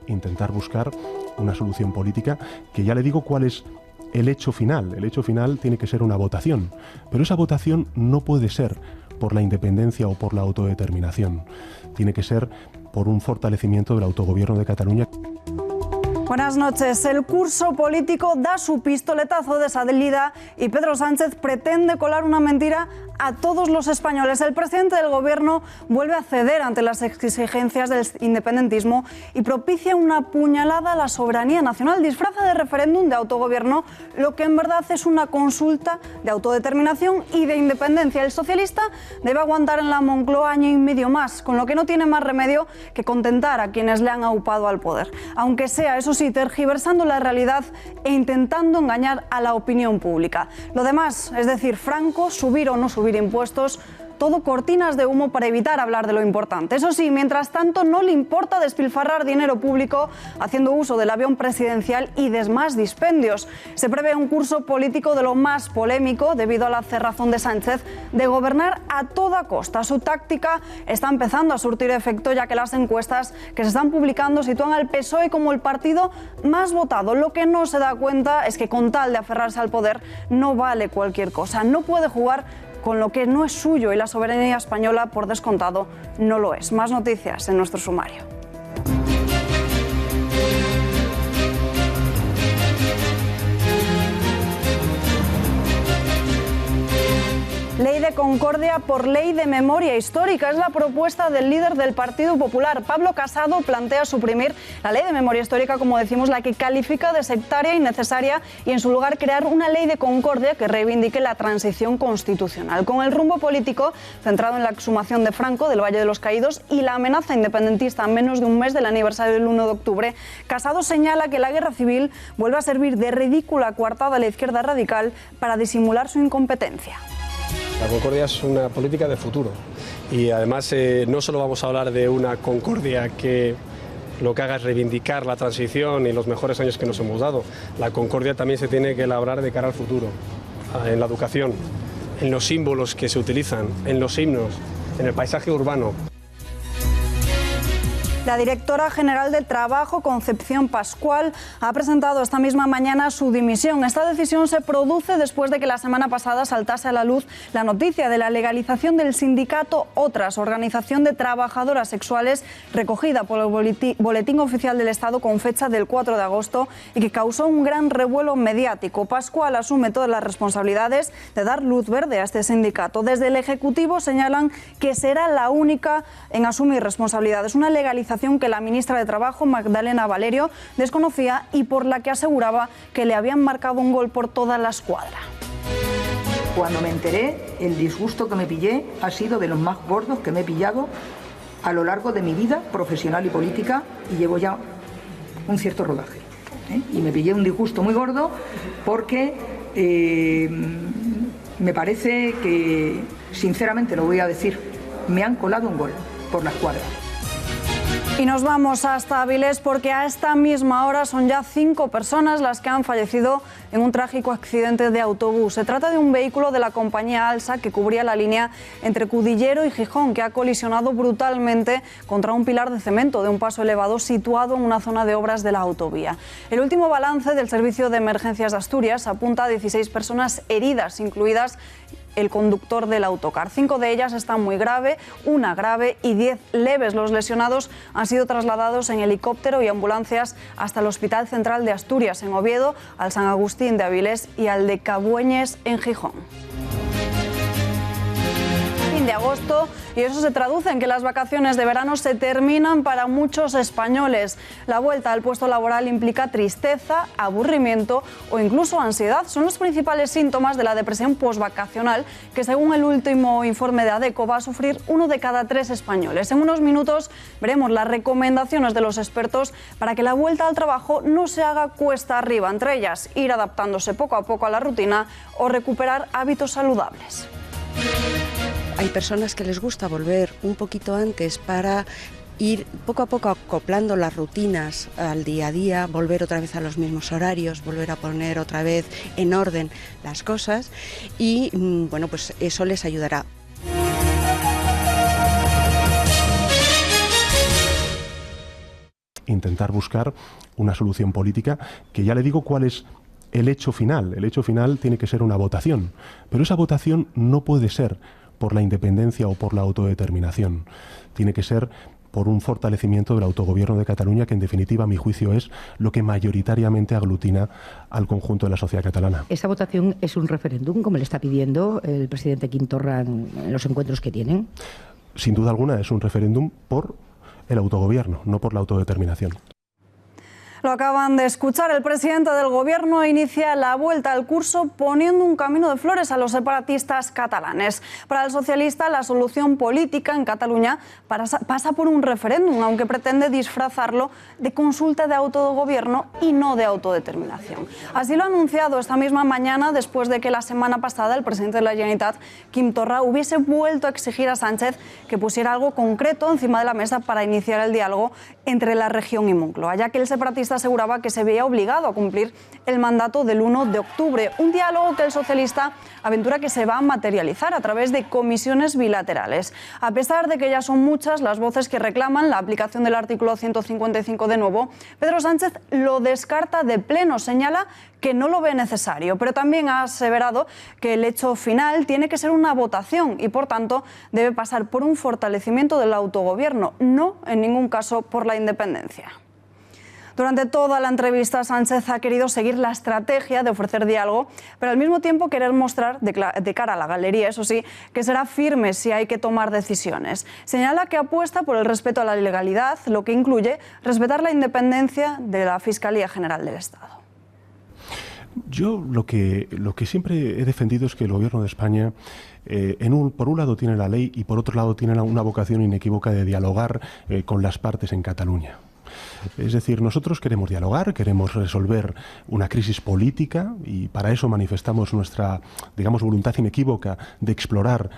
Intentar buscar una solución política, que ya le digo cuál es el hecho final. El hecho final tiene que ser una votación, pero esa votación no puede ser por la independencia o por la autodeterminación. Tiene que ser por un fortalecimiento del autogobierno de Cataluña. Buenas noches. El curso político da su pistoletazo de salida y Pedro Sánchez pretende colar una mentira a todos los españoles. El presidente del gobierno vuelve a ceder ante las exigencias del independentismo y propicia una puñalada a la soberanía nacional. Disfraza de referéndum de autogobierno lo que en verdad es una consulta de autodeterminación y de independencia. El socialista debe aguantar en la Moncloa año y medio más, con lo que no tiene más remedio que contentar a quienes le han aupado al poder. Aunque sea, eso sí, tergiversando la realidad e intentando engañar a la opinión pública. Lo demás, es decir, franco, subir o no subir impuestos, todo cortinas de humo para evitar hablar de lo importante. Eso sí, mientras tanto no le importa despilfarrar dinero público haciendo uso del avión presidencial y demás dispendios. Se prevé un curso político de lo más polémico debido a la cerrazón de Sánchez de gobernar a toda costa. Su táctica está empezando a surtir efecto, ya que las encuestas que se están publicando sitúan al PSOE como el partido más votado. Lo que no se da cuenta es que con tal de aferrarse al poder no vale cualquier cosa. No puede jugar con lo que no es suyo y la soberanía española, por descontado, no lo es. Más noticias en nuestro sumario. Ley de concordia por ley de memoria histórica. Es la propuesta del líder del Partido Popular. Pablo Casado plantea suprimir la ley de memoria histórica, como decimos, la que califica de sectaria e innecesaria, y en su lugar crear una ley de concordia que reivindique la transición constitucional. Con el rumbo político centrado en la exhumación de Franco del Valle de los Caídos y la amenaza independentista a menos de un mes del aniversario del 1 de octubre, Casado señala que la guerra civil vuelve a servir de ridícula coartada a la izquierda radical para disimular su incompetencia. La concordia es una política de futuro y además no solo vamos a hablar de una concordia que lo que haga es reivindicar la transición y los mejores años que nos hemos dado. La concordia también se tiene que elaborar de cara al futuro, en la educación, en los símbolos que se utilizan, en los himnos, en el paisaje urbano. La directora general de Trabajo, Concepción Pascual, ha presentado esta misma mañana su dimisión. Esta decisión se produce después de que la semana pasada saltase a la luz la noticia de la legalización del sindicato Otras, organización de trabajadoras sexuales, recogida por el Boletín Oficial del Estado con fecha del 4 de agosto y que causó un gran revuelo mediático. Pascual asume todas las responsabilidades de dar luz verde a este sindicato. Desde el Ejecutivo señalan que será la única en asumir responsabilidades. Una legalización que la ministra de Trabajo, Magdalena Valerio, desconocía y por la que aseguraba que le habían marcado un gol por toda la escuadra. Cuando me enteré, el disgusto que me pillé ha sido de los más gordos que me he pillado a lo largo de mi vida profesional y política, y llevo ya un cierto rodaje. Y me pillé un disgusto muy gordo porque me parece que, sinceramente lo voy a decir, me han colado un gol por la escuadra. Y nos vamos hasta Avilés porque a esta misma hora son ya 5 personas las que han fallecido en un trágico accidente de autobús. Se trata de un vehículo de la compañía Alsa que cubría la línea entre Cudillero y Gijón, que ha colisionado brutalmente contra un pilar de cemento de un paso elevado situado en una zona de obras de la autovía. El último balance del Servicio de Emergencias de Asturias apunta a 16 personas heridas, incluidas el conductor del autocar. 5 de ellas están muy grave, una grave y 10 leves. Los lesionados han sido trasladados en helicóptero y ambulancias hasta el Hospital Central de Asturias en Oviedo, al San Agustín de Avilés y al de Cabueñes en Gijón. de agosto y eso se traduce en que las vacaciones de verano se terminan para muchos españoles. La vuelta al puesto laboral implica tristeza, aburrimiento o incluso ansiedad. Son los principales síntomas de la depresión posvacacional que, según el último informe de ADECO, va a sufrir 1 de cada 3 españoles. En unos minutos veremos las recomendaciones de los expertos para que la vuelta al trabajo no se haga cuesta arriba, entre ellas ir adaptándose poco a poco a la rutina o recuperar hábitos saludables. Hay personas que les gusta volver un poquito antes para ir poco a poco acoplando las rutinas al día a día, volver otra vez a los mismos horarios, volver a poner otra vez en orden las cosas y bueno, pues eso les ayudará. Intentar buscar una solución política que ya le digo cuál es el hecho final. El hecho final tiene que ser una votación, pero esa votación no puede ser por la independencia o por la autodeterminación. Tiene que ser por un fortalecimiento del autogobierno de Cataluña, que en definitiva, a mi juicio, es lo que mayoritariamente aglutina al conjunto de la sociedad catalana. Esta votación es un referéndum, como le está pidiendo el presidente Quim Torra en los encuentros que tienen. Sin duda alguna es un referéndum por el autogobierno, no por la autodeterminación. Lo acaban de escuchar, el presidente del Gobierno inicia la vuelta al curso poniendo un camino de flores a los separatistas catalanes. Para el socialista, la solución política en Cataluña pasa por un referéndum, aunque pretende disfrazarlo de consulta de autogobierno y no de autodeterminación. Así lo ha anunciado esta misma mañana, después de que la semana pasada el presidente de la Generalitat, Quim Torra, hubiese vuelto a exigir a Sánchez que pusiera algo concreto encima de la mesa para iniciar el diálogo entre la región y Moncloa, ya que el separatista aseguraba que se veía obligado a cumplir el mandato del 1 de octubre, un diálogo que el socialista aventura que se va a materializar a través de comisiones bilaterales. A pesar de que ya son muchas las voces que reclaman la aplicación del artículo 155 de nuevo, Pedro Sánchez lo descarta de pleno, señala que no lo ve necesario, pero también ha aseverado que el hecho final tiene que ser una votación y, por tanto, debe pasar por un fortalecimiento del autogobierno, no en ningún caso por la independencia. Durante toda la entrevista, Sánchez ha querido seguir la estrategia de ofrecer diálogo, pero al mismo tiempo querer mostrar, de cara a la galería, eso sí, que será firme si hay que tomar decisiones. Señala que apuesta por el respeto a la legalidad, lo que incluye respetar la independencia de la Fiscalía General del Estado. Yo lo que siempre he defendido es que el Gobierno de España, por un lado tiene la ley y por otro lado tiene una vocación inequívoca de dialogar con las partes en Cataluña. Es decir, nosotros queremos dialogar, queremos resolver una crisis política y para eso manifestamos nuestra, digamos, voluntad inequívoca de explorar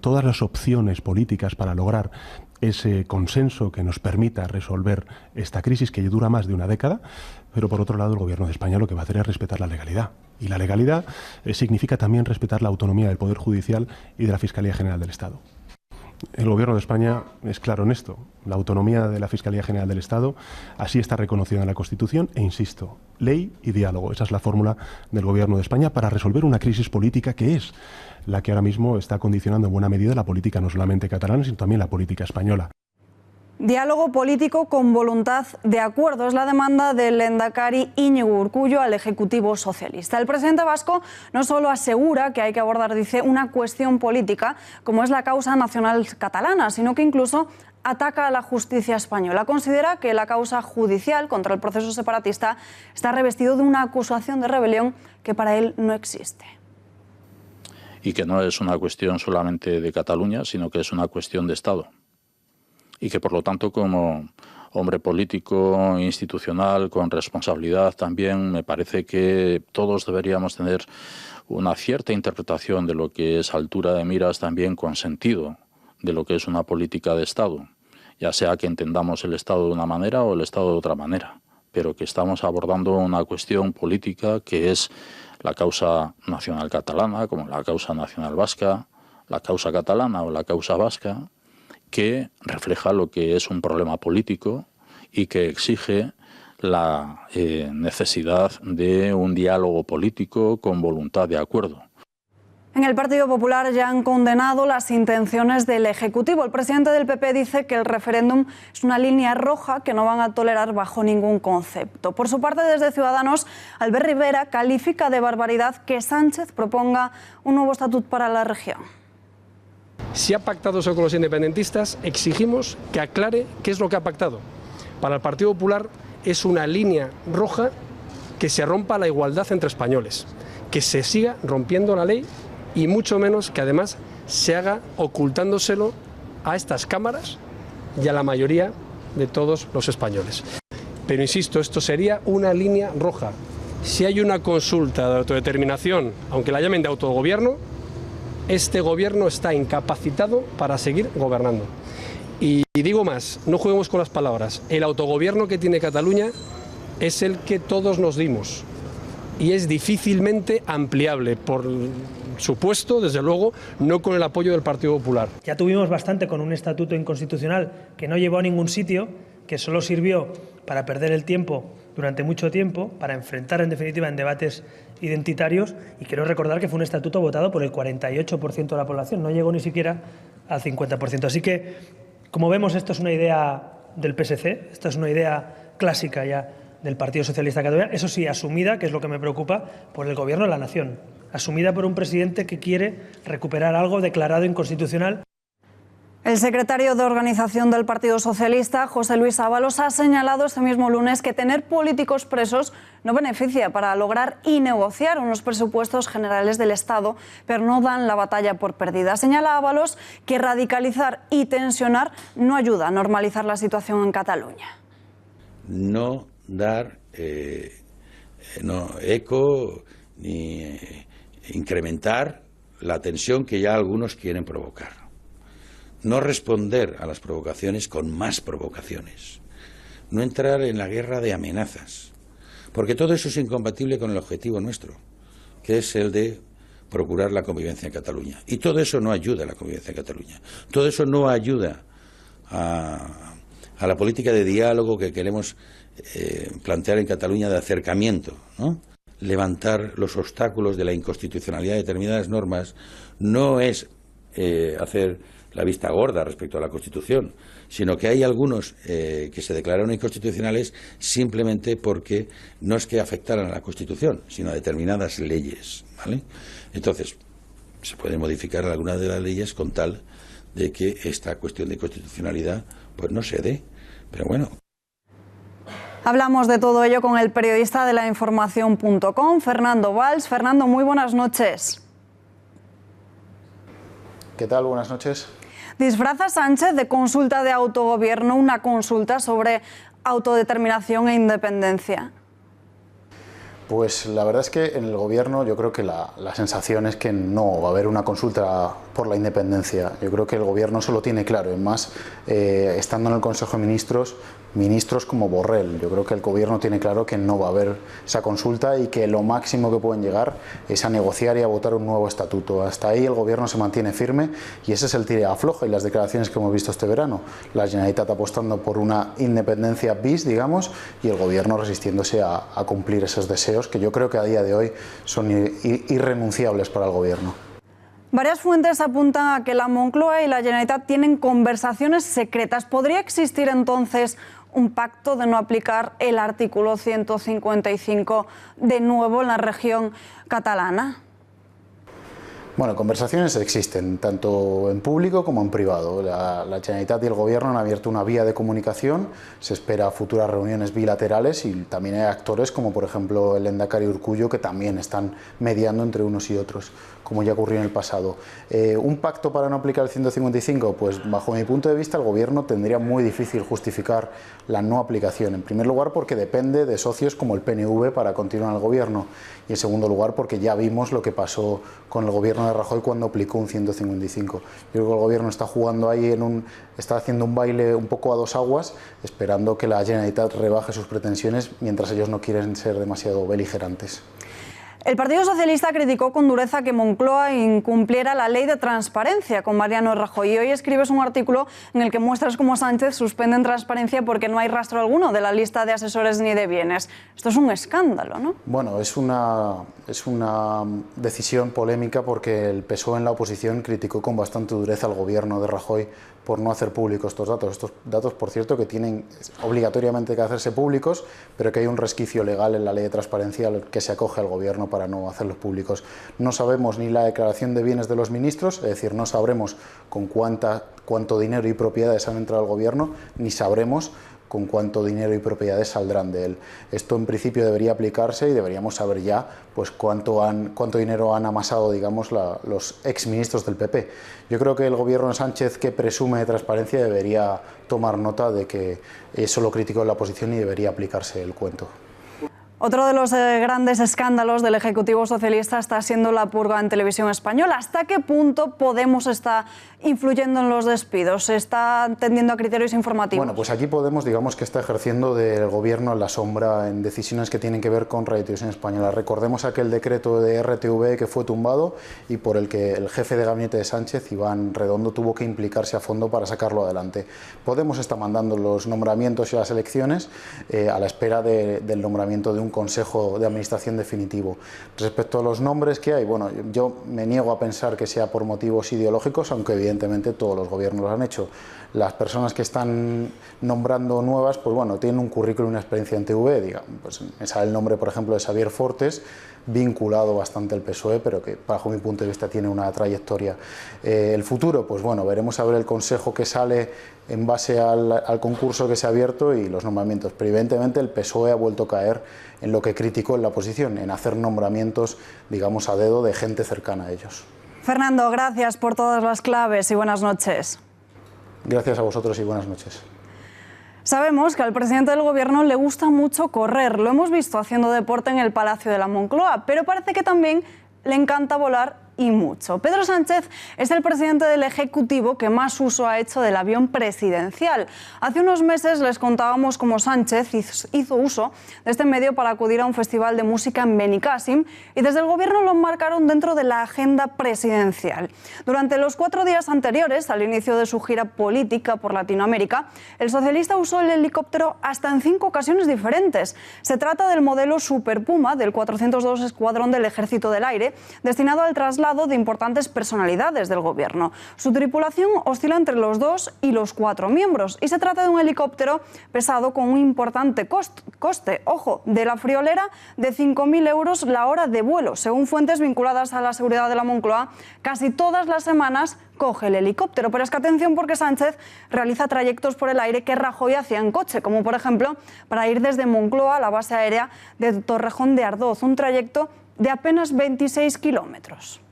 todas las opciones políticas para lograr ese consenso que nos permita resolver esta crisis que dura más de una década, pero por otro lado el Gobierno de España lo que va a hacer es respetar la legalidad. Y la legalidad significa también respetar la autonomía del Poder Judicial y de la Fiscalía General del Estado. El Gobierno de España es claro en esto. La autonomía de la Fiscalía General del Estado así está reconocida en la Constitución e, insisto, ley y diálogo. Esa es la fórmula del Gobierno de España para resolver una crisis política que es la que ahora mismo está condicionando en buena medida la política no solamente catalana, sino también la política española. Diálogo político con voluntad de acuerdo es la demanda del lehendakari Iñigo Urkullu al Ejecutivo Socialista. El presidente vasco no solo asegura que hay que abordar, dice, una cuestión política como es la causa nacional catalana, sino que incluso ataca a la justicia española. Considera que la causa judicial contra el proceso separatista está revestido de una acusación de rebelión que para él no existe. Y que no es una cuestión solamente de Cataluña, sino que es una cuestión de Estado. Y que por lo tanto, como hombre político, institucional, con responsabilidad también, me parece que todos deberíamos tener una cierta interpretación de lo que es altura de miras, también con sentido de lo que es una política de Estado, ya sea que entendamos el Estado de una manera o el Estado de otra manera, pero que estamos abordando una cuestión política que es la causa nacional catalana, como la causa nacional vasca, la causa catalana o la causa vasca, que refleja lo que es un problema político y que exige la necesidad de un diálogo político con voluntad de acuerdo. En el Partido Popular ya han condenado las intenciones del Ejecutivo. El presidente del PP dice que el referéndum es una línea roja que no van a tolerar bajo ningún concepto. Por su parte, desde Ciudadanos, Albert Rivera califica de barbaridad que Sánchez proponga un nuevo estatut para la región. Si ha pactado eso con los independentistas, exigimos que aclare qué es lo que ha pactado. Para el Partido Popular es una línea roja que se rompa la igualdad entre españoles, que se siga rompiendo la ley y mucho menos que además se haga ocultándoselo a estas cámaras y a la mayoría de todos los españoles. Pero insisto, esto sería una línea roja. Si hay una consulta de autodeterminación, aunque la llamen de autogobierno, este gobierno está incapacitado para seguir gobernando. Y digo más, no juguemos con las palabras. El autogobierno que tiene Cataluña es el que todos nos dimos y es difícilmente ampliable, por supuesto, desde luego, no con el apoyo del Partido Popular. Ya tuvimos bastante con un estatuto inconstitucional que no llevó a ningún sitio, que solo sirvió para perder el tiempo durante mucho tiempo, para enfrentar en definitiva en debates identitarios, y quiero recordar que fue un estatuto votado por el 48% de la población, no llegó ni siquiera al 50%. Así que, como vemos, esto es una idea del PSC, esto es una idea clásica ya del Partido Socialista Cataluña, eso sí, asumida, que es lo que me preocupa, por el Gobierno de la Nación, asumida por un presidente que quiere recuperar algo declarado inconstitucional. El secretario de Organización del Partido Socialista, José Luis Ábalos, ha señalado este mismo lunes que tener políticos presos no beneficia para lograr y negociar unos presupuestos generales del Estado, pero no dan la batalla por perdida. Señala Ábalos que radicalizar y tensionar no ayuda a normalizar la situación en Cataluña. No dar eco ni incrementar la tensión que ya algunos quieren provocar. No responder a las provocaciones con más provocaciones. No entrar en la guerra de amenazas. Porque todo eso es incompatible con el objetivo nuestro, que es el de procurar la convivencia en Cataluña. Y todo eso no ayuda a la convivencia en Cataluña. Todo eso no ayuda a la política de diálogo que queremos plantear en Cataluña, de acercamiento, ¿no? Levantar los obstáculos de la inconstitucionalidad de determinadas normas no es hacer la vista gorda respecto a la Constitución, sino que hay algunos que se declararon inconstitucionales simplemente porque no es que afectaran a la Constitución, sino a determinadas leyes, ¿vale? Entonces, se pueden modificar algunas de las leyes con tal de que esta cuestión de constitucionalidad pues no se dé, pero bueno. Hablamos de todo ello con el periodista de lainformación.com, Fernando Valls. Fernando, muy buenas noches. ¿Qué tal? Buenas noches. Disfraza Sánchez de consulta de autogobierno una consulta sobre autodeterminación e independencia. Pues la verdad es que en el gobierno yo creo que la sensación es que no va a haber una consulta por la independencia. Yo creo que el gobierno eso lo tiene claro, es más, estando en el Consejo de ministros como Borrell, yo creo que el gobierno tiene claro que no va a haber esa consulta y que lo máximo que pueden llegar es a negociar y a votar un nuevo estatuto. Hasta ahí el gobierno se mantiene firme y ese es el tira afloja y las declaraciones que hemos visto este verano. La Generalitat apostando por una independencia bis, digamos, y el gobierno resistiéndose a cumplir esos deseos que yo creo que a día de hoy son irrenunciables para el gobierno. Varias fuentes apuntan a que la Moncloa y la Generalitat tienen conversaciones secretas. ¿Podría existir entonces un pacto de no aplicar el artículo 155 de nuevo en la región catalana? Bueno, conversaciones existen, tanto en público como en privado. La Generalitat y el Gobierno han abierto una vía de comunicación, se espera futuras reuniones bilaterales y también hay actores como por ejemplo el Lehendakari Urkullu que también están mediando entre unos y otros, como ya ocurrió en el pasado. ¿Un pacto para no aplicar el 155? Pues bajo mi punto de vista el Gobierno tendría muy difícil justificar la no aplicación. En primer lugar porque depende de socios como el PNV para continuar el Gobierno y en segundo lugar porque ya vimos lo que pasó con el Gobierno de Rajoy cuando aplicó un 155. Yo creo que el Gobierno está jugando ahí está haciendo un baile un poco a dos aguas, esperando que la Generalitat rebaje sus pretensiones mientras ellos no quieren ser demasiado beligerantes. El Partido Socialista criticó con dureza que Moncloa incumpliera la ley de transparencia con Mariano Rajoy. Y hoy escribes un artículo en el que muestras cómo Sánchez suspende en transparencia porque no hay rastro alguno de la lista de asesores ni de bienes. Esto es un escándalo, ¿no? Bueno, es una decisión polémica porque el PSOE en la oposición criticó con bastante dureza al gobierno de Rajoy por no hacer públicos estos datos. Estos datos, por cierto, que tienen obligatoriamente que hacerse públicos, pero que hay un resquicio legal en la ley de transparencia al que se acoge al Gobierno para no hacerlos públicos. No sabemos ni la declaración de bienes de los ministros, es decir, no sabremos con cuánto dinero y propiedades han entrado al Gobierno, ni sabremos con cuánto dinero y propiedades saldrán de él. Esto en principio debería aplicarse y deberíamos saber ya pues cuánto dinero han amasado, digamos, los exministros del PP. Yo creo que el Gobierno de Sánchez, que presume de transparencia, debería tomar nota de que eso lo criticó en la oposición y debería aplicarse el cuento. Otro de los grandes escándalos del Ejecutivo socialista está siendo la purga en Televisión Española. ¿Hasta qué punto Podemos está influyendo en los despidos? ¿Se está tendiendo a criterios informativos? Bueno, pues aquí Podemos, digamos que está ejerciendo del Gobierno en la sombra en decisiones que tienen que ver con Radio Televisión Española. Recordemos aquel decreto de RTV que fue tumbado y por el que el jefe de gabinete de Sánchez, Iván Redondo, tuvo que implicarse a fondo para sacarlo adelante. Podemos está mandando los nombramientos y las elecciones a la espera del nombramiento de un Consejo de Administración definitivo. Respecto a los nombres que hay, bueno, yo me niego a pensar que sea por motivos ideológicos, aunque evidentemente todos los gobiernos lo han hecho. Las personas que están nombrando nuevas, pues bueno, tienen un currículum y una experiencia en TV, digamos. Pues me sale el nombre, por ejemplo, de Xavier Fortes, vinculado bastante al PSOE, pero que bajo mi punto de vista tiene una trayectoria. El futuro, pues bueno, veremos a ver el consejo que sale en base al concurso que se ha abierto y los nombramientos. Pero evidentemente el PSOE ha vuelto a caer en lo que criticó en la oposición, en hacer nombramientos, digamos, a dedo de gente cercana a ellos. Fernando, gracias por todas las claves y buenas noches. Gracias a vosotros y buenas noches. Sabemos que al presidente del Gobierno le gusta mucho correr. Lo hemos visto haciendo deporte en el Palacio de la Moncloa, pero parece que también le encanta volar y mucho. Pedro Sánchez es el presidente del Ejecutivo que más uso ha hecho del avión presidencial. Hace unos meses les contábamos cómo Sánchez hizo uso de este medio para acudir a un festival de música en Benicàssim y desde el Gobierno lo marcaron dentro de la agenda presidencial. Durante los 4 días anteriores al inicio de su gira política por Latinoamérica, el socialista usó el helicóptero hasta en 5 ocasiones diferentes. Se trata del modelo Super Puma del 402 Escuadrón del Ejército del Aire, destinado al traslado de importantes personalidades del Gobierno. Su tripulación oscila entre los 2 y los 4 miembros y se trata de un helicóptero pesado con un importante coste, ojo, de la friolera de 5.000 euros la hora de vuelo. Según fuentes vinculadas a la seguridad de la Moncloa, casi todas las semanas coge el helicóptero. Pero es que atención, porque Sánchez realiza trayectos por el aire que Rajoy hacía en coche, como por ejemplo para ir desde Moncloa a la base aérea de Torrejón de Ardoz, un trayecto de apenas 26 kilómetros.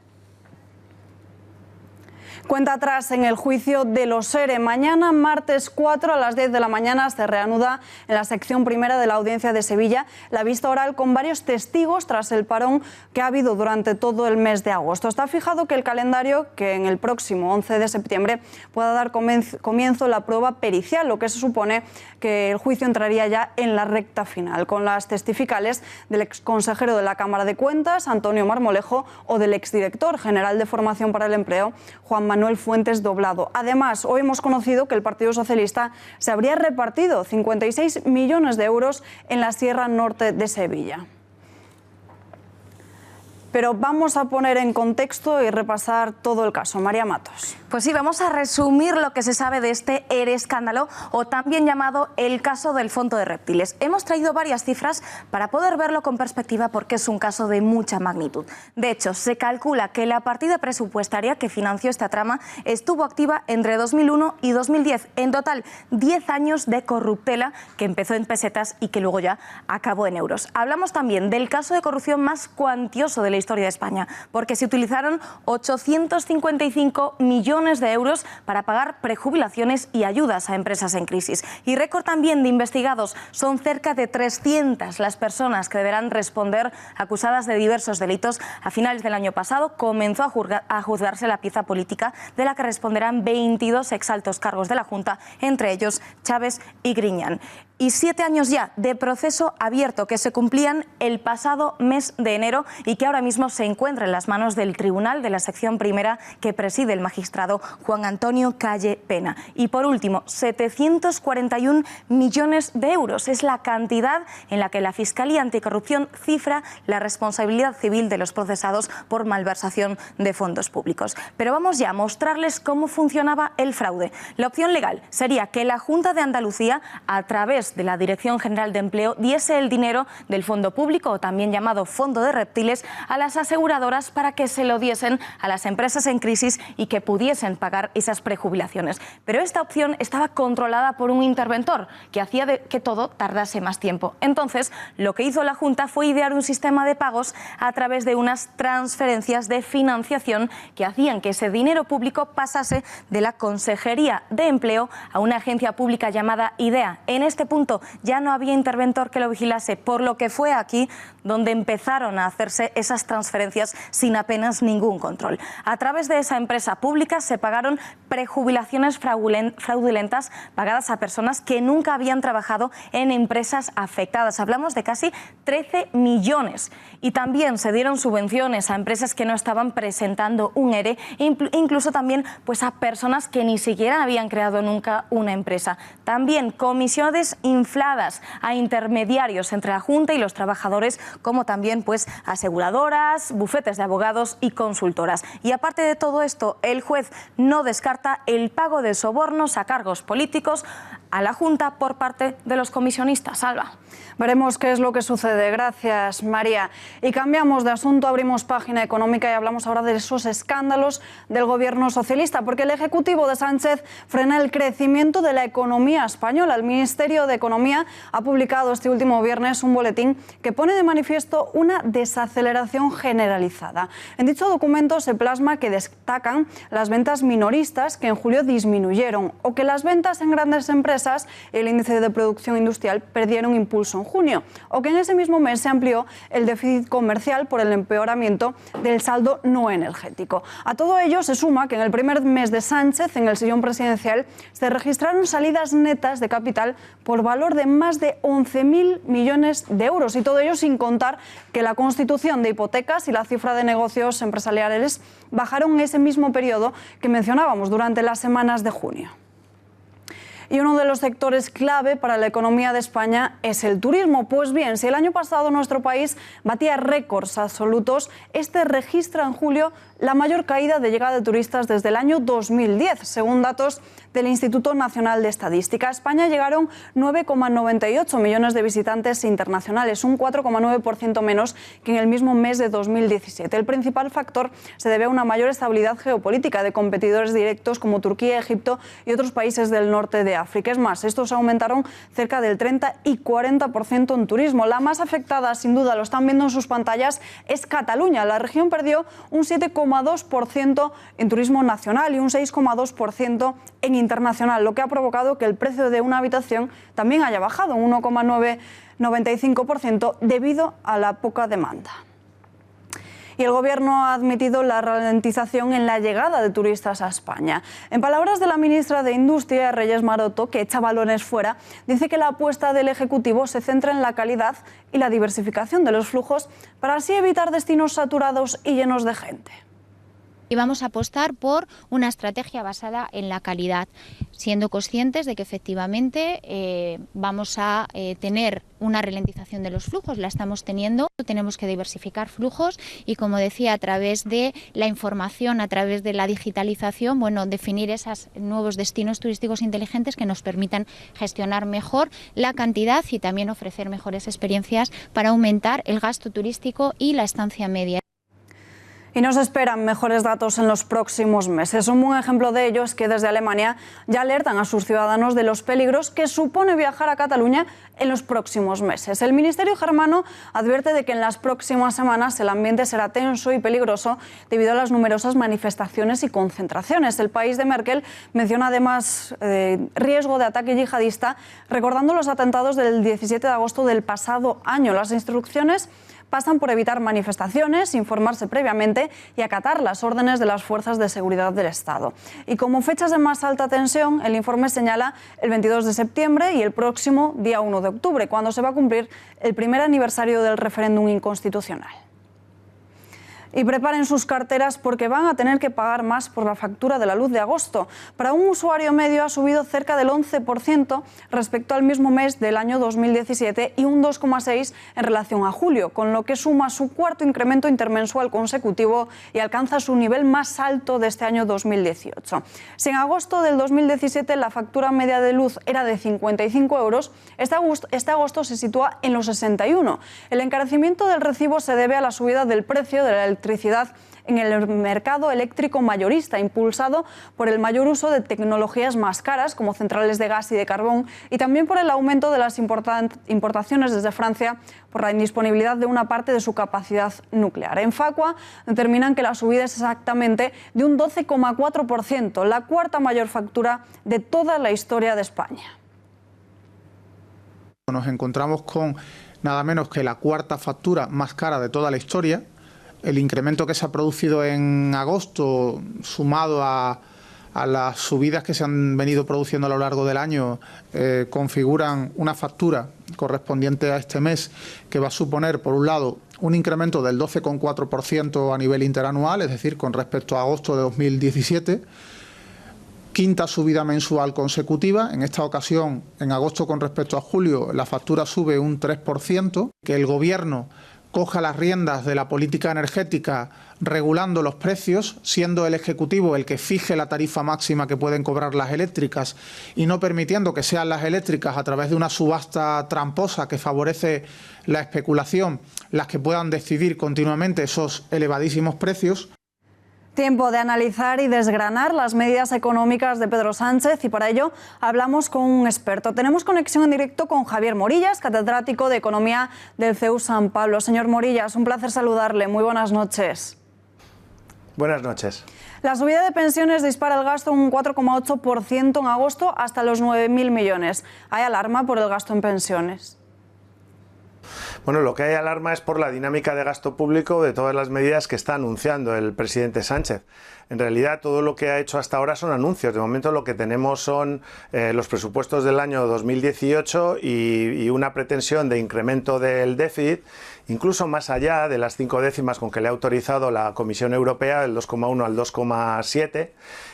Cuenta atrás en el juicio de los ERE. Mañana, martes 4 a las 10 de la mañana, se reanuda en la sección primera de la Audiencia de Sevilla la vista oral con varios testigos tras el parón que ha habido durante todo el mes de agosto. Está fijado que el calendario, que en el próximo 11 de septiembre pueda dar comienzo la prueba pericial, lo que se supone que el juicio entraría ya en la recta final, con las testificales del exconsejero de la Cámara de Cuentas, Antonio Marmolejo, o del exdirector general de Formación para el Empleo, Juan Manuel Fuentes Doblado. Además, hoy hemos conocido que el Partido Socialista se habría repartido 56 millones de euros en la Sierra Norte de Sevilla. Pero vamos a poner en contexto y repasar todo el caso. María Matos. Pues sí, vamos a resumir lo que se sabe de este ERE escándalo, o también llamado el caso del Fondo de Reptiles. Hemos traído varias cifras para poder verlo con perspectiva, porque es un caso de mucha magnitud. De hecho, se calcula que la partida presupuestaria que financió esta trama estuvo activa entre 2001 y 2010. En total, 10 años de corruptela que empezó en pesetas y que luego ya acabó en euros. Hablamos también del caso de corrupción más cuantioso de la historia de España, porque se utilizaron 855 millones de euros para pagar prejubilaciones y ayudas a empresas en crisis. Y récord también de investigados: son cerca de 300 las personas que deberán responder acusadas de diversos delitos. A finales del año pasado comenzó a juzgarse la pieza política, de la que responderán 22 exaltos cargos de la Junta, entre ellos Chávez y Griñán. y 7 años ya de proceso abierto que se cumplían el pasado mes de enero y que ahora mismo se encuentra en las manos del Tribunal de la Sección Primera que preside el magistrado Juan Antonio Calle Pena. Y por último, 741 millones de euros es la cantidad en la que la Fiscalía Anticorrupción cifra la responsabilidad civil de los procesados por malversación de fondos públicos. Pero vamos ya a mostrarles cómo funcionaba el fraude. La opción legal sería que la Junta de Andalucía, a través de la Dirección General de Empleo, diese el dinero del fondo público, o también llamado fondo de reptiles, a las aseguradoras para que se lo diesen a las empresas en crisis y que pudiesen pagar esas prejubilaciones. Pero esta opción estaba controlada por un interventor que hacía que todo tardase más tiempo. Entonces, lo que hizo la Junta fue idear un sistema de pagos a través de unas transferencias de financiación que hacían que ese dinero público pasase de la Consejería de Empleo a una agencia pública llamada IDEA. En este punto ya no había interventor que lo vigilase, por lo que fue aquí donde empezaron a hacerse esas transferencias sin apenas ningún control. A través de esa empresa pública se pagaron prejubilaciones fraudulentas pagadas a personas que nunca habían trabajado en empresas afectadas. Hablamos de casi 13 millones. Y también se dieron subvenciones a empresas que no estaban presentando un ERE, incluso también pues a personas que ni siquiera habían creado nunca una empresa. También comisiones infladas a intermediarios entre la Junta y los trabajadores, como también pues aseguradoras, bufetes de abogados y consultoras. Y aparte de todo esto, el juez no descarta el pago de sobornos a cargos políticos a la Junta por parte de los comisionistas. Alba. Veremos qué es lo que sucede. Gracias, María. Y cambiamos de asunto, abrimos página económica y hablamos ahora de esos escándalos del gobierno socialista, porque el Ejecutivo de Sánchez frena el crecimiento de la economía española. El Ministerio de Economía ha publicado este último viernes un boletín que pone de manifiesto una desaceleración generalizada. En dicho documento se plasma que destacan las ventas minoristas, que en julio disminuyeron, o que las ventas en grandes empresas, el índice de producción industrial, perdieron impulso en junio, o que en ese mismo mes se amplió el déficit comercial por el empeoramiento del saldo no energético. A todo ello se suma que en el primer mes de Sánchez, en el sillón presidencial, se registraron salidas netas de capital por valor de más de 11.000 millones de euros, y todo ello sin contar que la constitución de hipotecas y la cifra de negocios empresariales bajaron ese mismo periodo que mencionábamos durante las semanas de junio. Y uno de los sectores clave para la economía de España es el turismo. Pues bien, si el año pasado nuestro país batía récords absolutos, este registra en julio la mayor caída de llegada de turistas desde el año 2010, según datos del Instituto Nacional de Estadística. A España llegaron 9,98 millones de visitantes internacionales, un 4,9% menos que en el mismo mes de 2017. El principal factor se debe a una mayor estabilidad geopolítica de competidores directos como Turquía, Egipto y otros países del norte de África. Es más, estos aumentaron cerca del 30 y 40% en turismo. La más afectada, sin duda, lo están viendo en sus pantallas, es Cataluña. La región perdió un 7,2% en turismo nacional y un 6,2% en internacional, lo que ha provocado que el precio de una habitación también haya bajado un 1,95% debido a la poca demanda. Y el Gobierno ha admitido la ralentización en la llegada de turistas a España. En palabras de la ministra de Industria, Reyes Maroto, que echa balones fuera, dice que la apuesta del Ejecutivo se centra en la calidad y la diversificación de los flujos para así evitar destinos saturados y llenos de gente. Y vamos a apostar por una estrategia basada en la calidad, siendo conscientes de que efectivamente vamos a tener una ralentización de los flujos, la estamos teniendo, tenemos que diversificar flujos y, como decía, a través de la información, a través de la digitalización, definir esos nuevos destinos turísticos inteligentes que nos permitan gestionar mejor la cantidad y también ofrecer mejores experiencias para aumentar el gasto turístico y la estancia media. Y nos esperan mejores datos en los próximos meses. Un buen ejemplo de ello es que desde Alemania ya alertan a sus ciudadanos de los peligros que supone viajar a Cataluña en los próximos meses. El Ministerio germano advierte de que en las próximas semanas el ambiente será tenso y peligroso debido a las numerosas manifestaciones y concentraciones. El país de Merkel menciona además riesgo de ataque yihadista, recordando los atentados del 17 de agosto del pasado año. Las instrucciones pasan por evitar manifestaciones, informarse previamente y acatar las órdenes de las fuerzas de seguridad del Estado. Y como fechas de más alta tensión, el informe señala el 22 de septiembre y el próximo día 1 de octubre, cuando se va a cumplir el primer aniversario del referéndum inconstitucional. Y preparen sus carteras porque van a tener que pagar más por la factura de la luz de agosto. Para un usuario medio ha subido cerca del 11% respecto al mismo mes del año 2017 y un 2,6% en relación a julio, con lo que suma su cuarto incremento intermensual consecutivo y alcanza su nivel más alto de este año 2018. Si en agosto del 2017 la factura media de luz era de 55 euros, este agosto se sitúa en los 61. El encarecimiento del recibo se debe a la subida del precio de la electricidad en el mercado eléctrico mayorista, impulsado por el mayor uso de tecnologías más caras, como centrales de gas y de carbón, y también por el aumento de las importaciones desde Francia por la indisponibilidad de una parte de su capacidad nuclear. En Facua determinan que la subida es exactamente de un 12,4%, la cuarta mayor factura de toda la historia de España. Nos encontramos con nada menos que la cuarta factura más cara de toda la historia. El incremento que se ha producido en agosto, sumado a las subidas que se han venido produciendo a lo largo del año, configuran una factura correspondiente a este mes que va a suponer, por un lado, un incremento del 12,4% a nivel interanual, es decir, con respecto a agosto de 2017, quinta subida mensual consecutiva. En esta ocasión, en agosto con respecto a julio, la factura sube un 3%, que el Gobierno coja las riendas de la política energética regulando los precios, siendo el Ejecutivo el que fije la tarifa máxima que pueden cobrar las eléctricas y no permitiendo que sean las eléctricas a través de una subasta tramposa que favorece la especulación las que puedan decidir continuamente esos elevadísimos precios. Tiempo de analizar y desgranar las medidas económicas de Pedro Sánchez y para ello hablamos con un experto. Tenemos conexión en directo con Javier Morillas, catedrático de Economía del CEU San Pablo. Señor Morillas, un placer saludarle. Muy buenas noches. Buenas noches. La subida de pensiones dispara el gasto un 4,8% en agosto hasta los 9.000 millones. ¿Hay alarma por el gasto en pensiones? Bueno, lo que hay alarma es por la dinámica de gasto público de todas las medidas que está anunciando el presidente Sánchez. En realidad, todo lo que ha hecho hasta ahora son anuncios. De momento lo que tenemos son los presupuestos del año 2018 y una pretensión de incremento del déficit, incluso más allá de las 5 décimas con que le ha autorizado la Comisión Europea, del 2,1 al 2,7,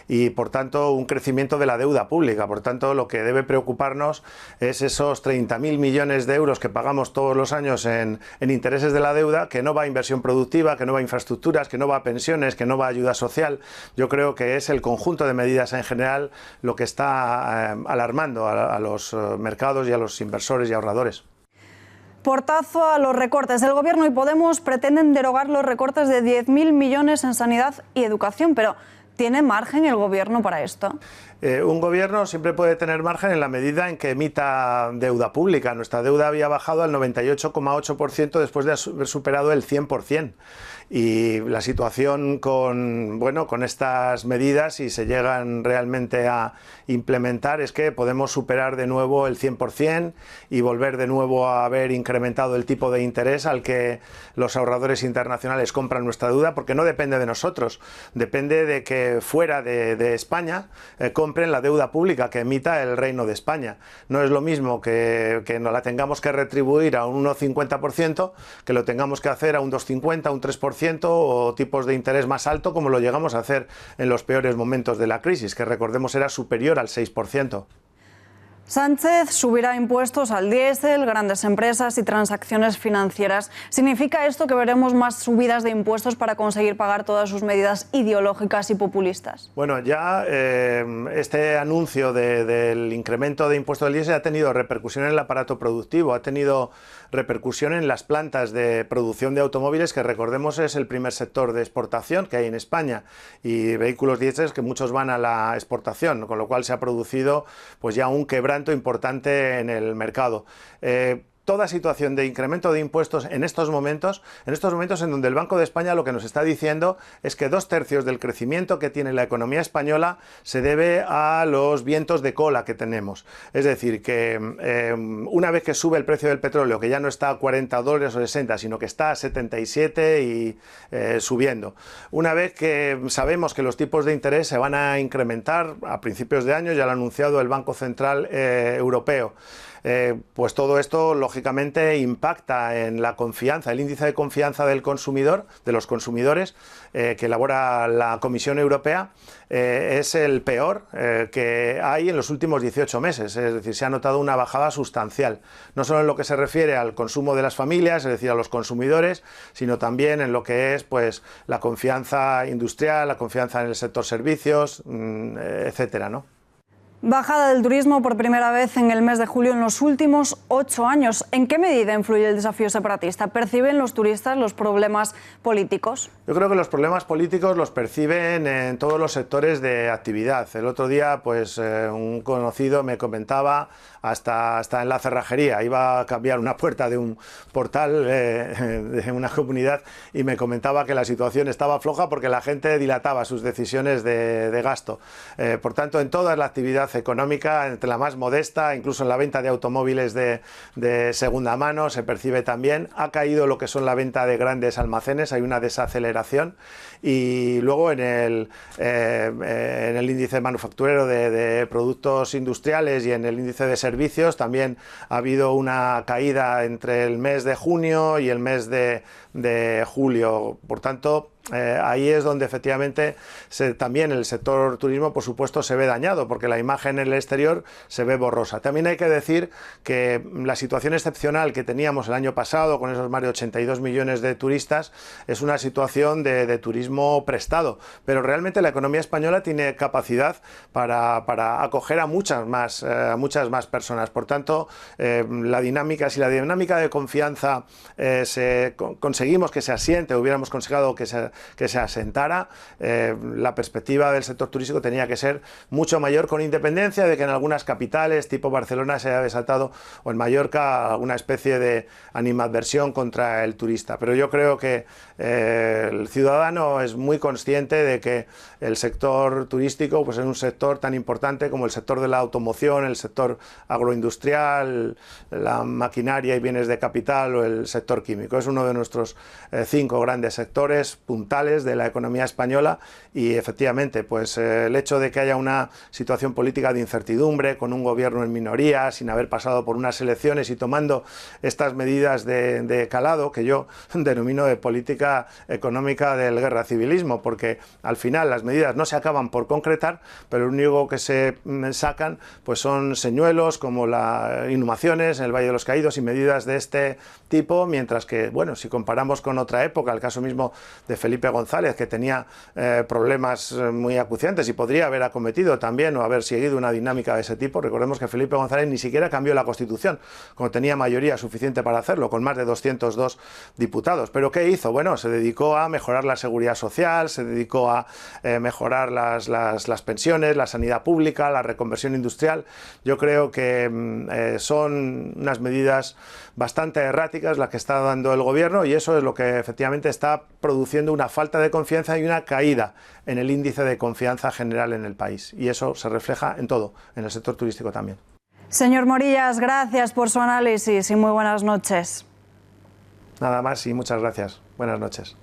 y por tanto un crecimiento de la deuda pública. Por tanto, lo que debe preocuparnos es esos 30.000 millones de euros que pagamos todos los años en intereses de la deuda, que no va a inversión productiva, que no va a infraestructuras, que no va a pensiones, que no va a ayuda social. Yo creo que es el conjunto de medidas en general lo que está alarmando a los mercados y a los inversores y ahorradores. Portazo a los recortes. El Gobierno y Podemos pretenden derogar los recortes de 10.000 millones en sanidad y educación, pero ¿tiene margen el Gobierno para esto? Un gobierno siempre puede tener margen en la medida en que emita deuda pública. Nuestra deuda había bajado al 98,8% después de haber superado el 100%. Y la situación con estas medidas, si se llegan realmente a implementar, es que podemos superar de nuevo el 100% y volver de nuevo a haber incrementado el tipo de interés al que los ahorradores internacionales compran nuestra deuda, porque no depende de nosotros, depende de que fuera de España compren la deuda pública que emita el Reino de España. No es lo mismo que nos la tengamos que retribuir a un 1,50%, que lo tengamos que hacer a un 2,50%, a un 3%, o tipos de interés más alto, como lo llegamos a hacer en los peores momentos de la crisis, que recordemos era superior al 6%. Sánchez subirá impuestos al diésel, grandes empresas y transacciones financieras. ¿Significa esto que veremos más subidas de impuestos para conseguir pagar todas sus medidas ideológicas y populistas? Bueno, ya este anuncio del incremento de impuestos del diésel ha tenido repercusión en el aparato productivo, ha tenido repercusión en las plantas de producción de automóviles, que recordemos es el primer sector de exportación que hay en España, y vehículos diésel que muchos van a la exportación, con lo cual se ha producido pues ya un quebranto importante en el mercado. toda situación de incremento de impuestos en estos momentos en donde el Banco de España lo que nos está diciendo es que 2/3 del crecimiento que tiene la economía española se debe a los vientos de cola que tenemos. Es decir, que una vez que sube el precio del petróleo, que ya no está a $40 o 60, sino que está a 77 y subiendo. Una vez que sabemos que los tipos de interés se van a incrementar a principios de año, ya lo ha anunciado el Banco Central Europeo. Pues todo esto lógicamente impacta en la confianza, el índice de confianza del consumidor, de los consumidores que elabora la Comisión Europea, es el peor que hay en los últimos 18 meses, es decir, se ha notado una bajada sustancial, no solo en lo que se refiere al consumo de las familias, es decir, a los consumidores, sino también en lo que es pues la confianza industrial, la confianza en el sector servicios, etcétera, ¿no? Bajada del turismo por primera vez en el mes de julio en los últimos 8 años. ¿En qué medida influye el desafío separatista? ¿Perciben los turistas los problemas políticos? Yo creo que los problemas políticos los perciben en todos los sectores de actividad. El otro día, pues un conocido me comentaba hasta en la cerrajería. Iba a cambiar una puerta de un portal de una comunidad y me comentaba que la situación estaba floja porque la gente dilataba sus decisiones de gasto. Por tanto, en toda la actividad económica, entre la más modesta, incluso en la venta de automóviles de segunda mano, se percibe también. Ha caído lo que son la venta de grandes almacenes, hay una desaceleración. Y luego en el índice manufacturero de productos industriales y en el índice de servicios también ha habido una caída entre el mes de junio y el mes de julio. Por tanto, ahí es donde efectivamente también el sector turismo, por supuesto, se ve dañado, porque la imagen en el exterior se ve borrosa. También hay que decir que la situación excepcional que teníamos el año pasado, con esos más de 82 millones de turistas, es una situación de turismo prestado, pero realmente la economía española tiene capacidad para acoger a muchas más personas. Por tanto, si la dinámica de confianza conseguimos que se asiente, hubiéramos conseguido que se asentara, la perspectiva del sector turístico tenía que ser mucho mayor, con independencia de que en algunas capitales tipo Barcelona se haya desatado, o en Mallorca, alguna especie de animadversión contra el turista. Pero yo creo que el ciudadano es muy consciente de que el sector turístico pues es un sector tan importante como el sector de la automoción, el sector agroindustrial, la maquinaria y bienes de capital o el sector químico. Es uno de nuestros 5 grandes sectores puntales de la economía española y efectivamente pues el hecho de que haya una situación política de incertidumbre, con un gobierno en minoría, sin haber pasado por unas elecciones y tomando estas medidas de calado que yo denomino de política económica del guerra civilismo, porque al final las medidas no se acaban por concretar, pero lo único que se sacan pues son señuelos como las inhumaciones en el Valle de los Caídos y medidas de este tipo, mientras que, bueno, si comparamos con otra época, el caso mismo de Felipe González, que tenía problemas muy acuciantes y podría haber acometido también o haber seguido una dinámica de ese tipo. Recordemos que Felipe González ni siquiera cambió la Constitución, como tenía mayoría suficiente para hacerlo, con más de 202 diputados. ¿Pero qué hizo? Bueno, se dedicó a mejorar la seguridad social, se dedicó a mejorar las pensiones, la sanidad pública, la reconversión industrial. Yo creo que son unas medidas bastante erráticas las que está dando el gobierno y eso es lo que efectivamente está produciendo una falta de confianza y una caída en el índice de confianza general en el país. Y eso se refleja en todo, en el sector turístico también. Señor Morillas, gracias por su análisis y muy buenas noches. Nada más y muchas gracias. Buenas noches.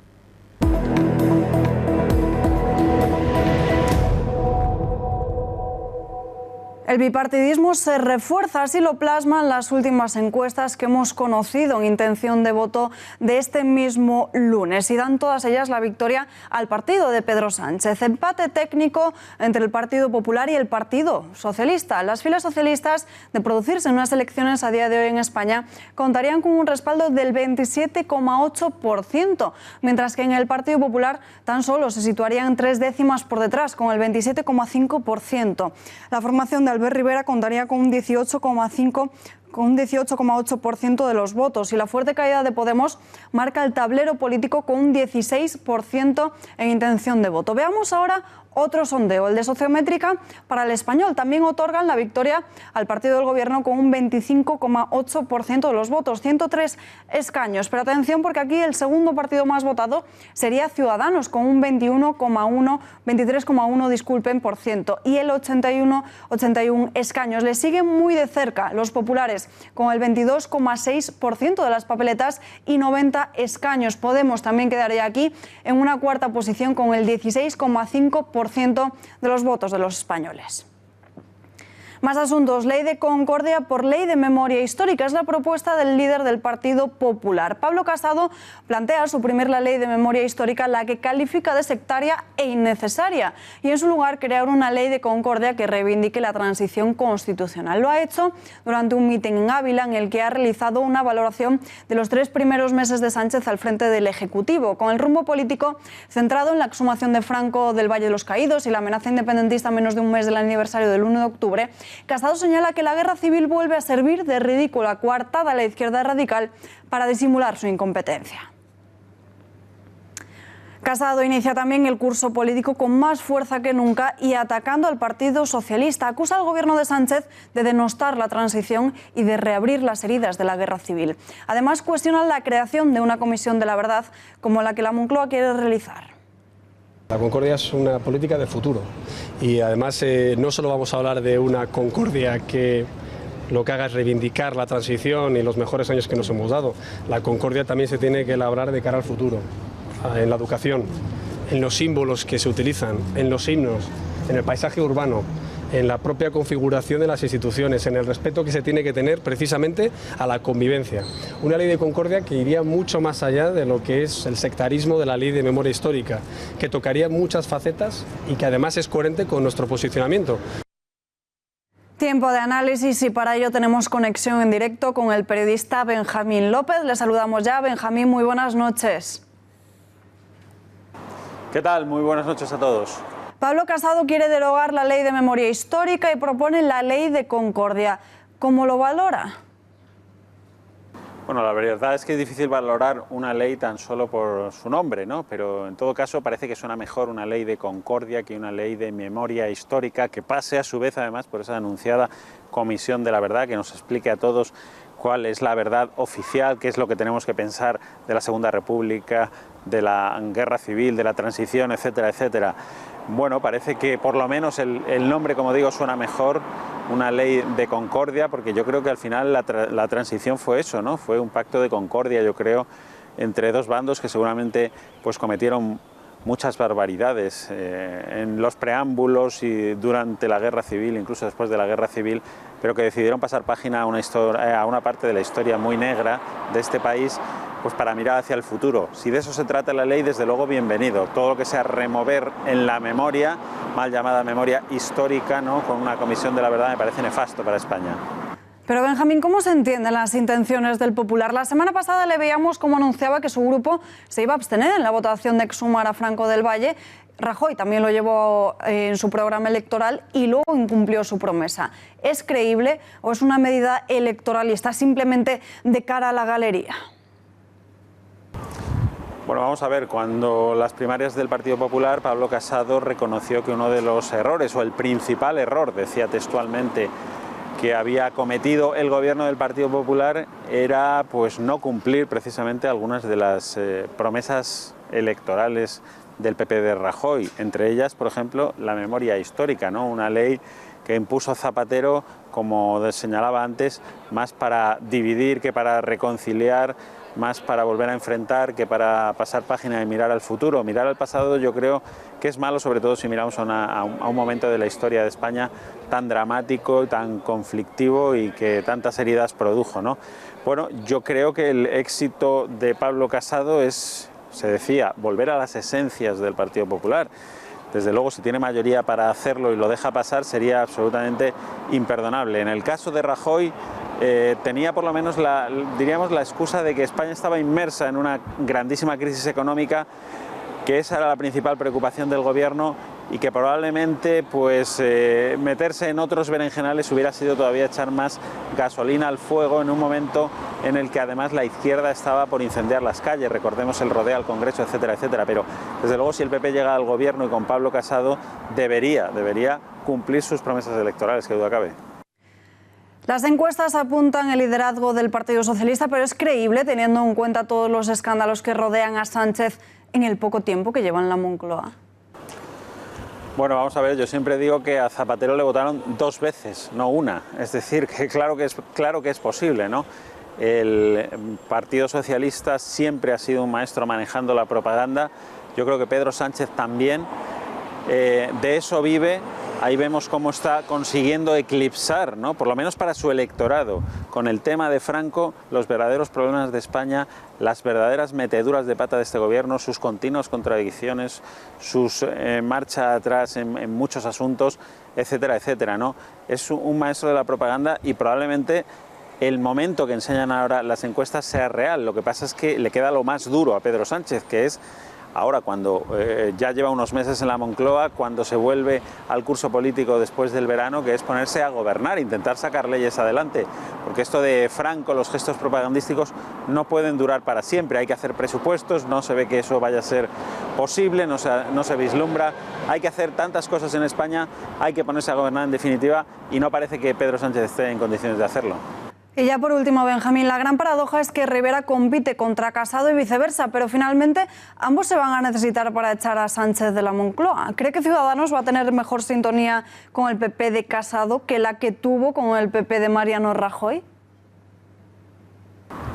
El bipartidismo se refuerza, así lo plasman las últimas encuestas que hemos conocido en intención de voto de este mismo lunes y dan todas ellas la victoria al partido de Pedro Sánchez. Empate técnico entre el Partido Popular y el Partido Socialista. Las filas socialistas, de producirse en unas elecciones a día de hoy en España, contarían con un respaldo del 27,8%, mientras que en el Partido Popular tan solo se situarían 3 décimas por detrás, con el 27,5%. La formación de Albert Rivera contaría con un 18,5% con un 18,8% de los votos, y la fuerte caída de Podemos marca el tablero político con un 16% en intención de voto. Veamos ahora otro sondeo, el de Sociométrica para El Español. También otorgan la victoria al partido del Gobierno con un 25,8% de los votos, 103 escaños. Pero atención, porque aquí el segundo partido más votado sería Ciudadanos, con un 23,1% y el 81 escaños. Le siguen muy de cerca los populares, con el 22,6% de las papeletas y 90 escaños. Podemos también quedaría aquí en una cuarta posición con el 16,5% de los votos de los españoles. Más asuntos. Ley de concordia por ley de memoria histórica es la propuesta del líder del Partido Popular. Pablo Casado plantea suprimir la ley de memoria histórica, la que califica de sectaria e innecesaria, y en su lugar crear una ley de concordia que reivindique la transición constitucional. Lo ha hecho durante un mitin en Ávila, en el que ha realizado una valoración de los 3 primeros meses de Sánchez al frente del Ejecutivo, con el rumbo político centrado en la exhumación de Franco del Valle de los Caídos y la amenaza independentista a menos de un mes del aniversario del 1 de octubre. Casado señala que la guerra civil vuelve a servir de ridícula coartada a la izquierda radical para disimular su incompetencia. Casado inicia también el curso político con más fuerza que nunca y atacando al Partido Socialista. Acusa al gobierno de Sánchez de denostar la transición y de reabrir las heridas de la guerra civil. Además, cuestiona la creación de una comisión de la verdad como la que la Moncloa quiere realizar. La concordia es una política de futuro y además no solo vamos a hablar de una concordia que lo que haga es reivindicar la transición y los mejores años que nos hemos dado. La concordia también se tiene que elaborar de cara al futuro, en la educación, en los símbolos que se utilizan, en los himnos, en el paisaje urbano, en la propia configuración de las instituciones, en el respeto que se tiene que tener precisamente a la convivencia. Una ley de concordia que iría mucho más allá de lo que es el sectarismo de la ley de memoria histórica, que tocaría muchas facetas y que además es coherente con nuestro posicionamiento. Tiempo de análisis y para ello tenemos conexión en directo con el periodista Benjamín López. Le saludamos ya. Benjamín, muy buenas noches. ¿Qué tal? Muy buenas noches a todos. Pablo Casado quiere derogar la ley de memoria histórica y propone la ley de concordia. ¿Cómo lo valora? Bueno, la verdad es que es difícil valorar una ley tan solo por su nombre, ¿no? Pero en todo caso parece que suena mejor una ley de concordia que una ley de memoria histórica, que pase a su vez además por esa anunciada Comisión de la Verdad, que nos explique a todos cuál es la verdad oficial, qué es lo que tenemos que pensar de la Segunda República, de la guerra civil, de la transición, etcétera, etcétera. Bueno, parece que por lo menos el nombre, como digo, suena mejor, una ley de concordia, porque yo creo que al final la transición fue eso, ¿no? Fue un pacto de concordia, yo creo, entre dos bandos que seguramente pues cometieron muchas barbaridades en los preámbulos y durante la guerra civil, incluso después de la guerra civil, pero que decidieron pasar página a una parte de la historia muy negra de este país, pues para mirar hacia el futuro. Si de eso se trata la ley, desde luego bienvenido. Todo lo que sea remover en la memoria, mal llamada memoria histórica, ¿no?, con una comisión de la verdad, me parece nefasto para España. Pero Benjamín, ¿cómo se entienden las intenciones del Popular? La semana pasada le veíamos cómo anunciaba que su grupo se iba a abstener en la votación de exhumar a Franco del Valle. Rajoy también lo llevó en su programa electoral y luego incumplió su promesa. ¿Es creíble o es una medida electoralista simplemente de cara a la galería? Bueno, vamos a ver, cuando las primarias del Partido Popular, Pablo Casado reconoció que uno de los errores, o el principal error, decía textualmente, que había cometido el gobierno del Partido Popular era pues no cumplir precisamente algunas de las promesas electorales del PP de Rajoy, entre ellas, por ejemplo, la memoria histórica, ¿no? Una ley que impuso Zapatero, como señalaba antes, más para dividir que para reconciliar, más para volver a enfrentar que para pasar página y mirar al futuro. Mirar al pasado yo creo que es malo, sobre todo si miramos a un momento de la historia de España tan dramático, tan conflictivo y que tantas heridas produjo, ¿no? Bueno, yo creo que el éxito de Pablo Casado es, se decía, volver a las esencias del Partido Popular. Desde luego, si tiene mayoría para hacerlo y lo deja pasar, sería absolutamente imperdonable. En el caso de Rajoy, tenía por lo menos diríamos la excusa de que España estaba inmersa en una grandísima crisis económica, que esa era la principal preocupación del gobierno y que probablemente pues meterse en otros berenjenales hubiera sido todavía echar más gasolina al fuego en un momento en el que además la izquierda estaba por incendiar las calles, recordemos el rodeo al Congreso, etcétera, etcétera. Pero desde luego si el PP llega al gobierno y con Pablo Casado debería cumplir sus promesas electorales, que duda cabe. Las encuestas apuntan el liderazgo del Partido Socialista, pero es creíble teniendo en cuenta todos los escándalos que rodean a Sánchez en el poco tiempo que lleva en la Moncloa. Bueno, vamos a ver, yo siempre digo que a Zapatero le votaron 2 veces, no una. Es decir, que claro que es posible, ¿no? El Partido Socialista siempre ha sido un maestro manejando la propaganda. Yo creo que Pedro Sánchez también. De eso vive. Ahí vemos cómo está consiguiendo eclipsar, ¿no?, por lo menos para su electorado, con el tema de Franco, los verdaderos problemas de España, las verdaderas meteduras de pata de este gobierno, sus continuas contradicciones, sus marcha atrás en muchos asuntos, etcétera, etcétera, ¿no? Es un maestro de la propaganda y probablemente el momento que enseñan ahora las encuestas sea real. Lo que pasa es que le queda lo más duro a Pedro Sánchez, que es ahora, cuando ya lleva unos meses en la Moncloa, cuando se vuelve al curso político después del verano, que es ponerse a gobernar, intentar sacar leyes adelante. Porque esto de Franco, los gestos propagandísticos, no pueden durar para siempre. Hay que hacer presupuestos, no se ve que eso vaya a ser posible, no se vislumbra. Hay que hacer tantas cosas en España, hay que ponerse a gobernar en definitiva, y no parece que Pedro Sánchez esté en condiciones de hacerlo. Y ya por último, Benjamín, la gran paradoja es que Rivera compite contra Casado y viceversa, pero finalmente ambos se van a necesitar para echar a Sánchez de la Moncloa. ¿Cree que Ciudadanos va a tener mejor sintonía con el PP de Casado que la que tuvo con el PP de Mariano Rajoy?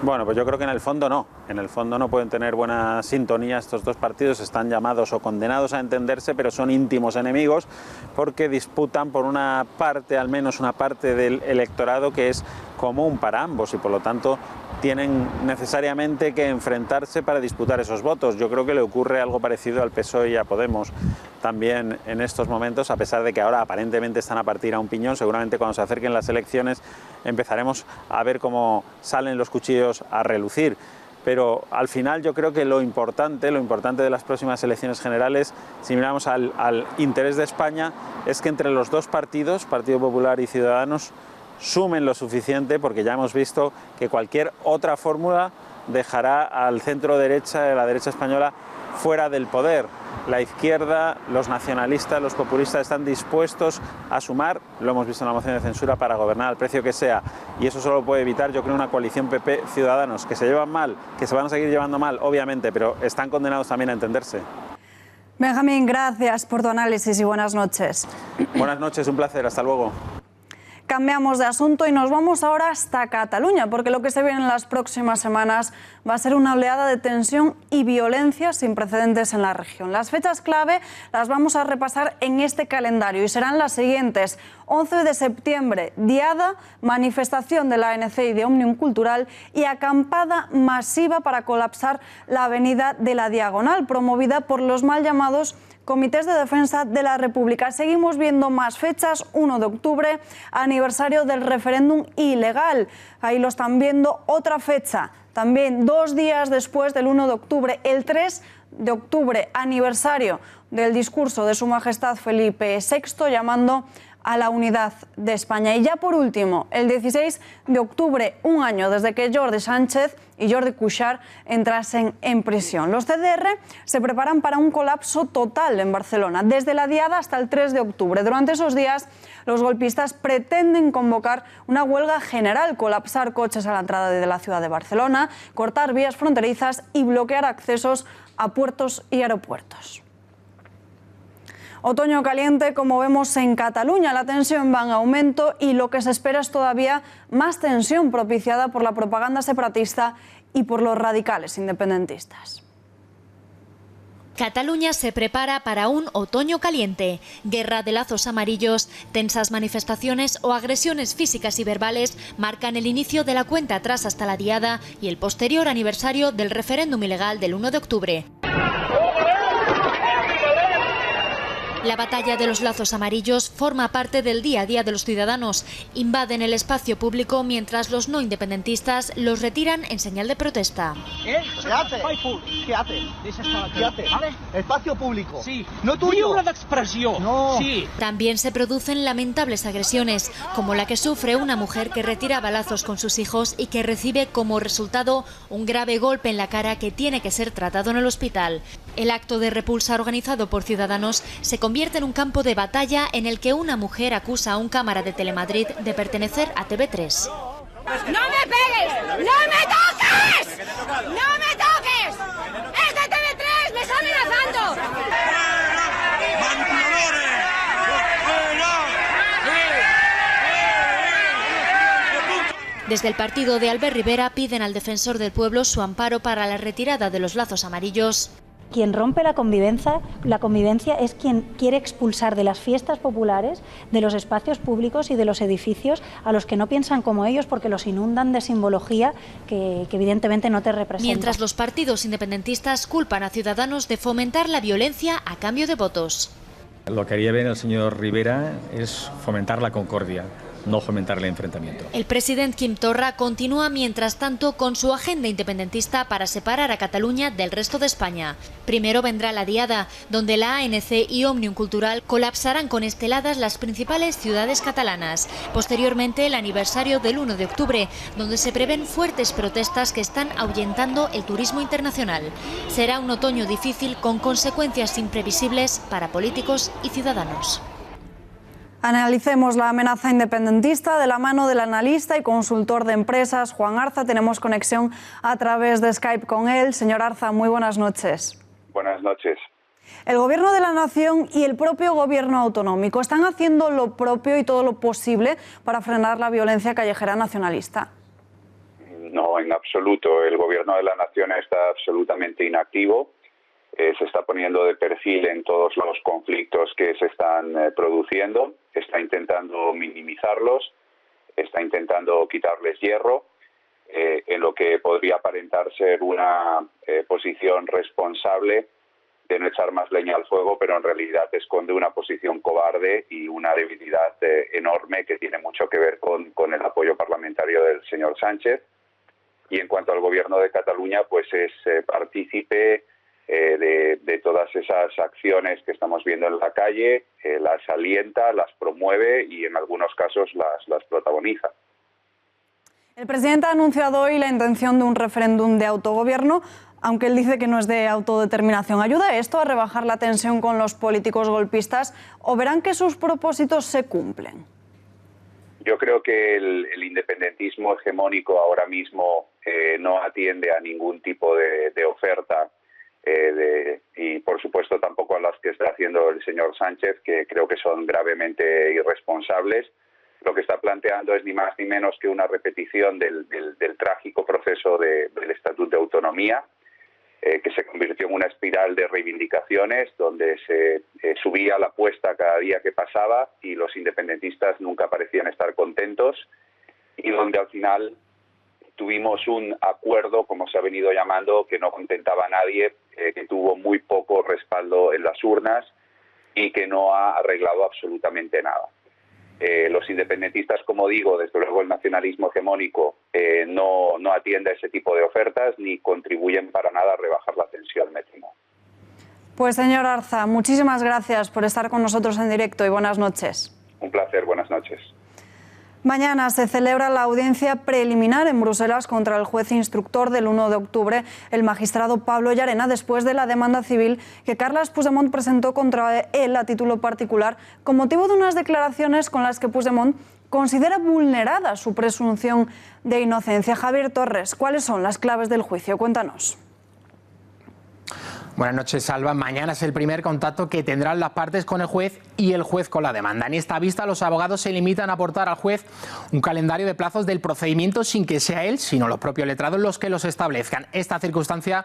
Bueno, pues yo creo que en el fondo no. En el fondo no pueden tener buena sintonía. Estos dos partidos están llamados o condenados a entenderse, pero son íntimos enemigos porque disputan por una parte, al menos una parte del electorado que es común para ambos y por lo tanto tienen necesariamente que enfrentarse para disputar esos votos. Yo creo que le ocurre algo parecido al PSOE y a Podemos también en estos momentos, a pesar de que ahora aparentemente están a partir a un piñón. Seguramente cuando se acerquen las elecciones empezaremos a ver cómo salen los cuchillos a relucir. Pero al final yo creo que lo importante de las próximas elecciones generales, si miramos al interés de España, es que entre los dos partidos, Partido Popular y Ciudadanos, sumen lo suficiente, porque ya hemos visto que cualquier otra fórmula dejará al centro derecha, a la derecha española, fuera del poder. La izquierda, los nacionalistas, los populistas están dispuestos a sumar, lo hemos visto en la moción de censura, para gobernar al precio que sea. Y eso solo puede evitar, yo creo, una coalición PP-Ciudadanos, que se llevan mal, que se van a seguir llevando mal, obviamente, pero están condenados también a entenderse. Benjamín, gracias por tu análisis y buenas noches. Buenas noches, un placer, hasta luego. Cambiamos de asunto y nos vamos ahora hasta Cataluña, porque lo que se viene en las próximas semanas va a ser una oleada de tensión y violencia sin precedentes en la región. Las fechas clave las vamos a repasar en este calendario y serán las siguientes: 11 de septiembre, Diada, manifestación de la ANC y de Òmnium Cultural y acampada masiva para colapsar la avenida de la Diagonal, promovida por los mal llamados Comités de Defensa de la República. Seguimos viendo más fechas: 1 de octubre, aniversario del referéndum ilegal. Ahí lo están viendo. Otra fecha, también 2 días después del 1 de octubre, el 3 de octubre, aniversario del discurso de Su Majestad Felipe VI llamando a la unidad de España. Y ya por último, el 16 de octubre, un año desde que Jordi Sánchez y Jordi Cuixart entrasen en prisión. Los CDR se preparan para un colapso total en Barcelona, desde la Diada hasta el 3 de octubre. Durante esos días, los golpistas pretenden convocar una huelga general, colapsar coches a la entrada de la ciudad de Barcelona, cortar vías fronterizas y bloquear accesos a puertos y aeropuertos. Otoño caliente, como vemos en Cataluña, la tensión va en aumento y lo que se espera es todavía más tensión propiciada por la propaganda separatista y por los radicales independentistas. Cataluña se prepara para un otoño caliente. Guerra de lazos amarillos, tensas manifestaciones o agresiones físicas y verbales marcan el inicio de la cuenta atrás hasta la Diada y el posterior aniversario del referéndum ilegal del 1 de octubre. La batalla de los lazos amarillos forma parte del día a día de los ciudadanos. Invaden el espacio público mientras los no independentistas los retiran en señal de protesta. ¿Qué hace? ¿Qué hace? ¿Qué hace? Espacio público. Sí. No tuyo. Lliure d'expressió. No. Sí. También se producen lamentables agresiones, como la que sufre una mujer que retira balazos con sus hijos y que recibe como resultado un grave golpe en la cara que tiene que ser tratado en el hospital. El acto de repulsa organizado por ciudadanos se convierte en un campo de batalla en el que una mujer acusa a un cámara de Telemadrid de pertenecer a TV3. ¡No me pegues! ¡No me toques! ¡No me toques! ¡Es de TV3! ¡Me está amenazando! Desde el partido de Albert Rivera piden al defensor del pueblo su amparo para la retirada de los lazos amarillos. Quien rompe la convivencia es quien quiere expulsar de las fiestas populares, de los espacios públicos y de los edificios a los que no piensan como ellos porque los inundan de simbología que evidentemente no te representa. Mientras los partidos independentistas culpan a Ciudadanos de fomentar la violencia a cambio de votos. Lo que haría bien el señor Rivera es fomentar la concordia, no fomentar el enfrentamiento. El presidente Quim Torra continúa mientras tanto con su agenda independentista para separar a Cataluña del resto de España. Primero vendrá la Diada, donde la ANC y Òmnium Cultural colapsarán con esteladas las principales ciudades catalanas. Posteriormente el aniversario del 1 de octubre, donde se prevén fuertes protestas que están ahuyentando el turismo internacional. Será un otoño difícil con consecuencias imprevisibles para políticos y ciudadanos. Analicemos la amenaza independentista de la mano del analista y consultor de empresas Juan Arza. Tenemos conexión a través de Skype con él. Señor Arza, muy buenas noches. Buenas noches. El Gobierno de la Nación y el propio Gobierno autonómico están haciendo lo propio y todo lo posible para frenar la violencia callejera nacionalista. No, en absoluto. El Gobierno de la Nación está absolutamente inactivo. Se está poniendo de perfil en todos los conflictos que se están produciendo, está intentando minimizarlos, está intentando quitarles hierro, en lo que podría aparentar ser una posición responsable de no echar más leña al fuego, pero en realidad esconde una posición cobarde y una debilidad enorme que tiene mucho que ver con el apoyo parlamentario del señor Sánchez. Y en cuanto al Gobierno de Cataluña, pues es partícipe de todas esas acciones que estamos viendo en la calle, las alienta, las promueve y en algunos casos las protagoniza. El presidente ha anunciado hoy la intención de un referéndum de autogobierno, aunque él dice que no es de autodeterminación. ¿Ayuda esto a rebajar la tensión con los políticos golpistas o verán que sus propósitos se cumplen? Yo creo que el independentismo hegemónico ahora mismo no atiende a ningún tipo de oferta y por supuesto tampoco a las que está haciendo el señor Sánchez, que creo que son gravemente irresponsables. Lo que está planteando es ni más ni menos que una repetición del trágico proceso del Estatuto de Autonomía, que se convirtió en una espiral de reivindicaciones donde se subía la apuesta cada día que pasaba y los independentistas nunca parecían estar contentos y donde al final tuvimos un acuerdo, como se ha venido llamando, que no contentaba a nadie, que tuvo muy poco respaldo en las urnas y que no ha arreglado absolutamente nada. Los independentistas, como digo, desde luego el nacionalismo hegemónico no atiende a ese tipo de ofertas ni contribuyen para nada a rebajar la tensión, me temo. Pues señor Arza, muchísimas gracias por estar con nosotros en directo y buenas noches. Un placer, buenas noches. Mañana se celebra la audiencia preliminar en Bruselas contra el juez instructor del 1 de octubre, el magistrado Pablo Llarena, después de la demanda civil que Carles Puigdemont presentó contra él a título particular con motivo de unas declaraciones con las que Puigdemont considera vulnerada su presunción de inocencia. Javier Torres, ¿cuáles son las claves del juicio? Cuéntanos. Buenas noches, Salva. Mañana es el primer contacto que tendrán las partes con el juez y el juez con la demanda. En esta vista, los abogados se limitan a aportar al juez un calendario de plazos del procedimiento sin que sea él, sino los propios letrados los que los establezcan. Esta circunstancia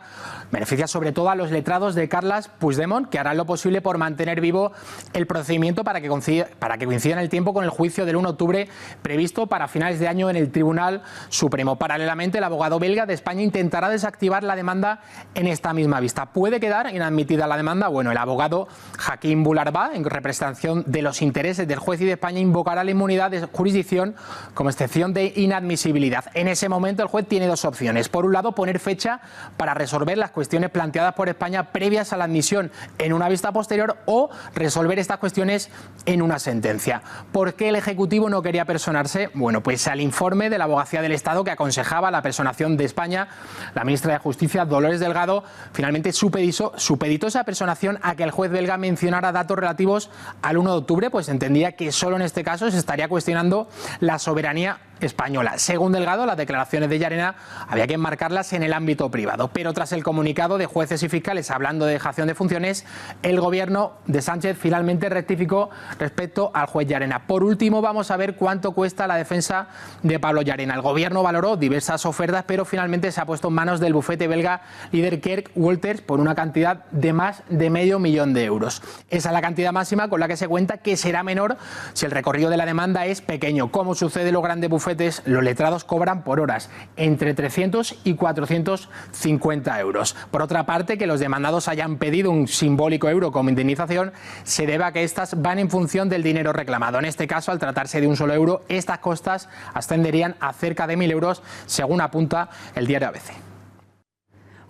beneficia sobre todo a los letrados de Carles Puigdemont, que harán lo posible por mantener vivo el procedimiento para que coincida en el tiempo con el juicio del 1 de octubre previsto para finales de año en el Tribunal Supremo. Paralelamente, el abogado belga de España intentará desactivar la demanda en esta misma vista. Puede suele quedar inadmitida la demanda. Bueno, el abogado Hakim Boularbah, en representación de los intereses del juez y de España, invocará la inmunidad de jurisdicción como excepción de inadmisibilidad. En ese momento el juez tiene dos opciones. Por un lado, poner fecha para resolver las cuestiones planteadas por España previas a la admisión en una vista posterior, o resolver estas cuestiones en una sentencia. ¿Por qué el Ejecutivo no quería personarse? Bueno, pues al informe de la Abogacía del Estado que aconsejaba la personación de España, la ministra de Justicia, Dolores Delgado, finalmente supeditó esa personación a que el juez belga mencionara datos relativos al 1 de octubre, pues entendía que solo en este caso se estaría cuestionando la soberanía española. Según Delgado, las declaraciones de Llarena había que enmarcarlas en el ámbito privado, pero tras el comunicado de jueces y fiscales hablando de dejación de funciones, el gobierno de Sánchez finalmente rectificó respecto al juez Llarena. Por último, vamos a ver cuánto cuesta la defensa de Pablo Llarena. El gobierno valoró diversas ofertas, pero finalmente se ha puesto en manos del bufete belga Liderkerk Walters por una cantidad de más de €500.000. Esa es la cantidad máxima con la que se cuenta, que será menor si el recorrido de la demanda es pequeño. Como sucede en los grandes bufetes, los letrados cobran por horas entre 300 y 450 euros. Por otra parte, que los demandados hayan pedido un simbólico euro como indemnización se debe a que estas van en función del dinero reclamado. En este caso, al tratarse de un solo euro, estas costas ascenderían a cerca de 1.000 euros, según apunta el diario ABC.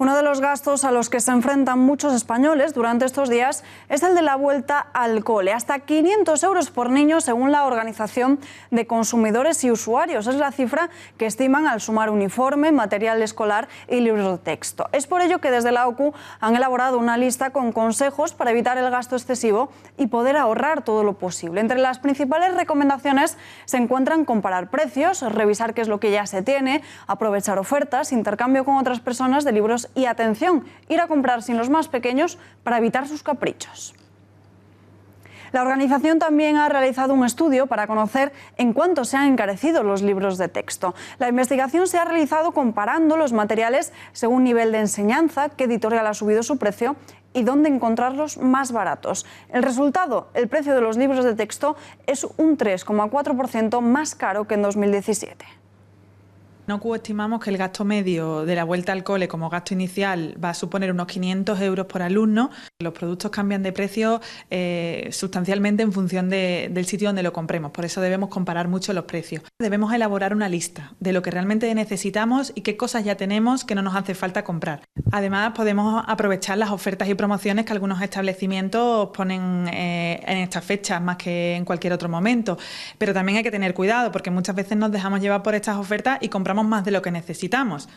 Uno de los gastos a los que se enfrentan muchos españoles durante estos días es el de la vuelta al cole. Hasta 500 euros por niño, según la Organización de Consumidores y Usuarios. Es la cifra que estiman al sumar uniforme, material escolar y libros de texto. Es por ello que desde la OCU han elaborado una lista con consejos para evitar el gasto excesivo y poder ahorrar todo lo posible. Entre las principales recomendaciones se encuentran comparar precios, revisar qué es lo que ya se tiene, aprovechar ofertas, intercambio con otras personas de libros y, atención, ir a comprar sin los más pequeños para evitar sus caprichos. La organización también ha realizado un estudio para conocer en cuánto se han encarecido los libros de texto. La investigación se ha realizado comparando los materiales según nivel de enseñanza, qué editorial ha subido su precio y dónde encontrarlos más baratos. El resultado, el precio de los libros de texto es un 3,4% más caro que en 2017. En OCU estimamos que el gasto medio de la vuelta al cole como gasto inicial va a suponer unos 500 euros por alumno. Los productos cambian de precio sustancialmente en función del sitio donde lo compremos, por eso debemos comparar mucho los precios. Debemos elaborar una lista de lo que realmente necesitamos y qué cosas ya tenemos que no nos hace falta comprar. Además, podemos aprovechar las ofertas y promociones que algunos establecimientos ponen en estas fechas más que en cualquier otro momento. Pero también hay que tener cuidado porque muchas veces nos dejamos llevar por estas ofertas y compramos más de lo que necesitamos.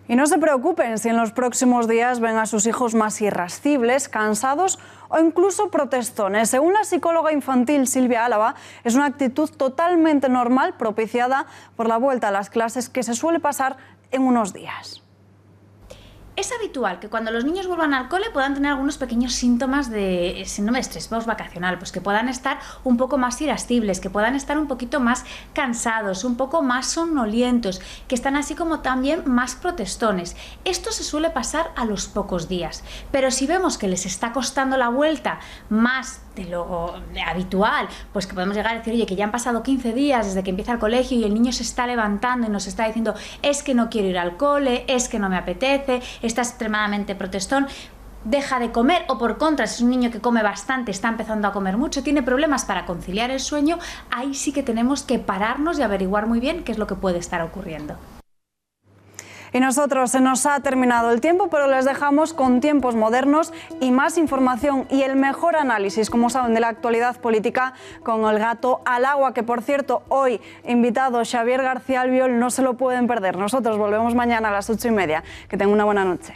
Y no se preocupen si en los próximos días ven a sus hijos más irascibles, cansados o incluso protestones. Según la psicóloga infantil Silvia Álava, es una actitud totalmente normal propiciada por la vuelta a las clases que se suele pasar en unos días. Es habitual que cuando los niños vuelvan al cole puedan tener algunos pequeños síntomas de síndrome de estrés postvacacional, pues que puedan estar un poco más irascibles, que puedan estar un poquito más cansados, un poco más somnolientos, que están así como también más protestones. Esto se suele pasar a los pocos días, pero si vemos que les está costando la vuelta más de lo habitual, pues que podemos llegar a decir, oye, que ya han pasado 15 días desde que empieza el colegio y el niño se está levantando y nos está diciendo, es que no quiero ir al cole, es que no me apetece, está extremadamente protestón, deja de comer, o por contra, si es un niño que come bastante, está empezando a comer mucho, tiene problemas para conciliar el sueño, ahí sí que tenemos que pararnos y averiguar muy bien qué es lo que puede estar ocurriendo. Y nosotros, se nos ha terminado el tiempo, pero les dejamos con Tiempos Modernos y más información y el mejor análisis, como saben, de la actualidad política con El Gato al Agua, que por cierto, hoy invitado Xavier García Albiol, no se lo pueden perder. Nosotros volvemos mañana a las 8:30. Que tengan una buena noche.